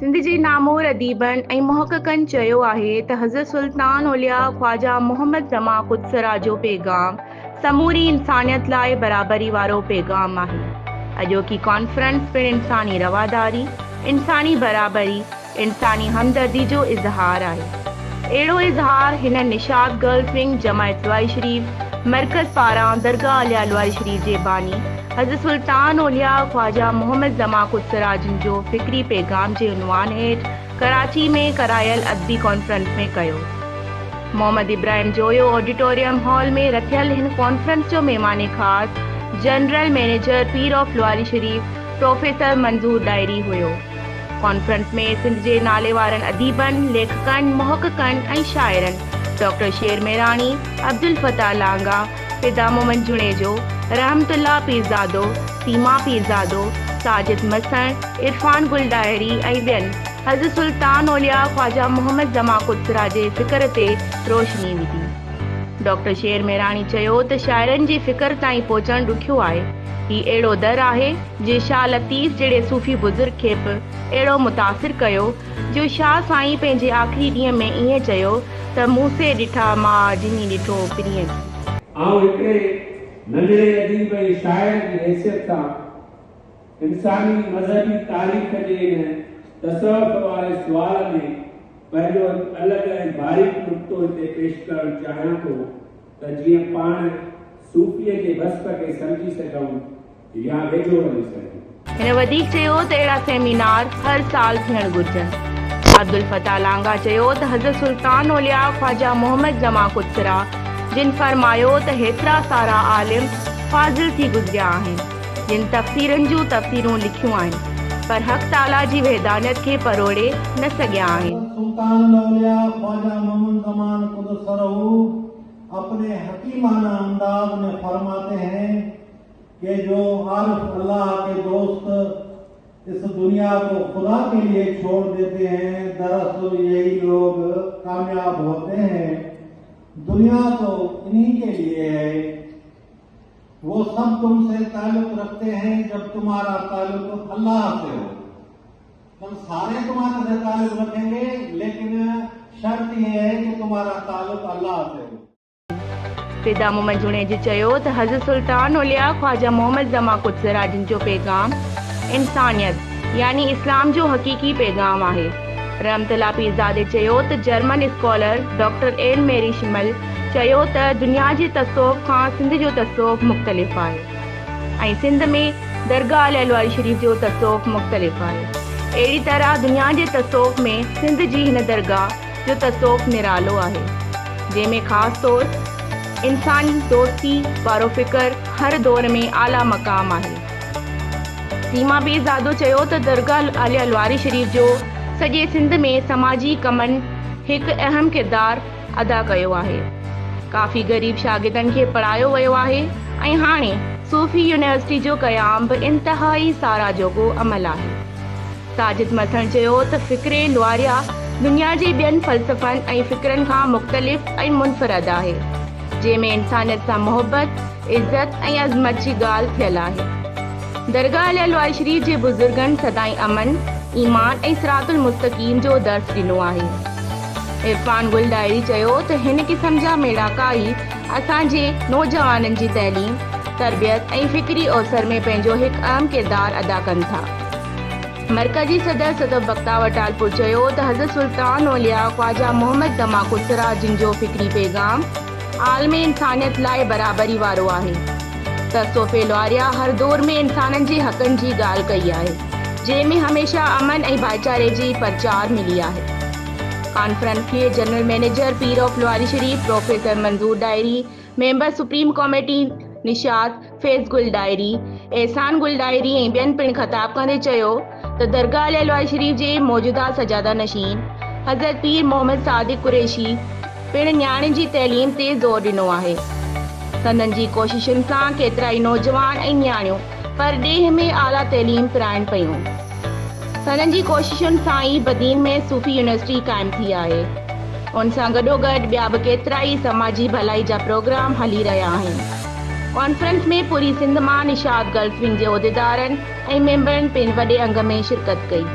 सिंध जे नामूर अदीबनि ऐं मुहक़क़नि चयो आहे त हज़रत सुल्तान औलिया ख्वाजा मोहम्मद ज़मा कुदसरा जो पैगाम समूरी इंसानियत लाइ बराबरी वारो पैगाम आहे। अॼोकी कॉन्फ्रेंस पिणु इंसानी रवादारी, इंसानी बराबरी, इंसानी हमदर्दी जो इज़हार आहे। अहिड़ो इज़हार हिन निशाद गर्ल्स विंग जमायत लवाई शरीफ़ मरकज़ पारां दरगाह आलिया लवाई शरीफ़ जे बानी हज़रत सुल्तान औलिया ख्वाजा मोहम्मद ज़मा कुदसरा जिन जो फ़िक्री पैगाम जे उनवान हेठि कराची में करायल अदबी कॉन्फ्रेंस में कयो। मोहम्मद इब्राहिम जोयो ऑडिटोरियम हॉल में रखियल हिन कॉन्फ्रेंस जो महिमान ख़ासि general manager Pir of Lawari Sharif professor Manzoor diary हुयो। कॉन्फ्रेंस में सिंध जे नाले वारनि अदीबनि, लेखकनि, मुहक़क़नि ऐं शाइरनि डॉक्टर शेर मेरानी, अब्दुल फताह लांगा, फिदा मोहम्मद जुणेजो, रहमतुल्लाह पीरज़ादो, सीमा पीरज़ादो, साजिद मसण, इरफान गुल डायरी ऐं ॿियनि हज़रत सुल्तान औलिया ख्वाजा मोहम्मद ज़मा कुदसरा जे फ़िक्र ते रोशनी विधी। डॉक्टर शेर मेरानी चयो त शाइरनि जी फ़िक्र ताईं पहुचणु ॾुखियो आहे। ही अहिड़ो दर आहे जे शाह लतीफ़ जहिड़े सूफ़ी बुज़ुर्ग खे बि अहिड़ो मुतासिर कयो जो शाह साईं पंहिंजे आख़िरी ॾींहं में ईअं चयो त मूं से ॾिठा मां जिनी ॾिठो पिरीअ नंढड़े अदीब ऐं शाइर जी हैसियत सां इंसानी मज़हबी तारीख़ जे हिन तसव्वुफ़ वारे सुवाल में पंहिंजो अलॻि ऐं बारीक नुक़्तो हिते पेश करणु चाहियां थो त जीअं पाण सूफ़ीअ जे वस्फ़ खे सम्झी सघूं या वेझो वञी सघूं। हिन वधीक चयो त अहिड़ा सेमिनार हर साल थियणु घुरिजनि। अब्दुल फताह लांगा चयो त हज़रत सुल्तान औलिया ख्वाजा मोहम्मद ज़मा कुदसरा जिन फरमायो त हेतिरा सारा आलिम फाज़िल थी गुज़रिया आहिनि जिन तफ़सीरनि जूं तफ़सीरूं लिखियूं आहिनि पर हक़ ताला जी वहदानियत खे परोड़े न सघिया आहिनि। सुल्तान औलिया ख्वाजा मोहम्मद ज़मा कुदसरा अपने हकीमाना अंदाज में फरमाते हैं कि जो आरिफ अल्लाह के दोस्त इस दुनिया को खुदा के लिए छोड़ देते हैं, दरअसल यही लोग कामयाब होते हैं। दुनिया तो इन्हीं के लिए है। वो सब तुमसे ताल्लुक रखते हैं जब तुम्हारा ताल्लुक अल्लाह से हो। तुम सारे तुम्हारे से ताल्लुक रखेंगे लेकिन शर्त यह है कि तुम्हारा ताल्लुक अल्लाह से हो। फिदा मोहम्मद जुणेजी चयो त हज़रत सुल्तान औलिया ख्वाजा मोहम्मद ज़मा कुदसरा जिन जो पैगाम इंसानियत यानी इस्लाम जो हक़ीक़ी पैगाम आहे। रहमतुल्लाह पीरज़ादे चयो त जर्मन स्कॉलर डॉक्टर एन मेरी शिमल चयो त दुनिया जे तसव्वुफ़ खां सिंध जो तसव्वुफ़ मुख़्तलिफ़ आहे ऐं सिंध में दरगाह आलिया लवाई शरीफ़ जो तसव्वुफ़ मुख़्तलिफ़ आहे। अहिड़ी तरह दुनिया जे तसव्वुफ़ में सिंध जी हिन दरगाह जो तसव्वुफ़ निरालो आहे जंहिंमें ख़ासि तौर इंसानी दोस्ती वारो फ़िक्र हर दौर में आला मक़ाम आहे। सीमा पीरज़ादो चयो त दरगाह आलिया लवारी शरीफ़ जो सॼे सिंध में समाजी कमनि हिकु अहम किरदारु अदा कयो आहे। काफ़ी ग़रीब शागिर्दनि खे पढ़ायो वियो आहे ऐं हाणे सूफ़ी यूनिवर्सिटी जो क़याम बि इंतिहाई सारा जोॻो अमल आहे। साजिद मसण चयो त फ़िक्रे लवारिया दुनिया जे ॿियनि फ़लसफ़नि ऐं फ़िक्रनि खां मुख़्तलिफ़ ऐं मुनफ़रद आहे जंहिंमें इंसानियत सां मोहबत, इज़त ऐं अज़मत जी ॻाल्हि थियल आहे। दरगाह आलिया लवाई शरीफ़ जे बुज़ुर्गनि सदाईं अमन, ईमान ऐं सिरातुल मुस्तक़ीम जो दर्स ॾिनो आहे। इरफान गुल डायरी चयो त हिन क़िस्म जा मेड़ाका ई असांजे नौजवाननि जी तइलीम, तरबियत ऐं फ़िक्री अवसर में पंहिंजो हिकु अहम किरदारु अदा कनि था। मरकज़ी सदर सदफ़ बख्तावर टालपुर चयो त हज़रत सुल्तान औलिया ख्वाजा मोहम्मद ज़मा कुदसरा जिन जो फ़िक्री पैगाम आलमी इंसानियत लाइ बराबरी वारो आहे। तसव्वुफ़ लवारिया हर दौर में इंसाननि जे हक़नि जी ॻाल्हि कई आहे जंहिंमें हमेशा अमन ऐं भाईचारे जी प्रचार मिली आहे। कॉन्फ्रेंस खे general manager Pir of Lawari Sharif professor Manzoor Dahri, member supreme committee Nishad Faiz Gul Dahri, एहसान गुल डायरी ऐं ॿियनि पिणु ख़िताब कंदे चयो त दरगाह आलिया लवाई शरीफ़ जे मौजूदा सजादा नशीन हज़रत पीर मोहम्मद सादिक कुरैशी पिणु न्याणे जी तइलीम ते ज़ोर ॾिनो आहे। संदनि जी कोशिशुनि सां केतिरा ई नौजवान ऐं न्याणियूं परॾेह में आला तइलीम पिराइनि पियूं। संदनि जी कोशिशुनि सां ई बदीन में सूफ़ी यूनिवर्सिटी क़ाइमु थी आहे। उन सां गॾोगॾु ॿिया बि केतिरा ई समाजी भलाई जा प्रोग्राम हली रहिया आहिनि। कॉन्फ्रेंस में पूरी सिंध मां निशाद गर्ल्स विंग जे उहिदेदारनि ऐं मेंबरनि पिणु वॾे अंग में शिरकत कई।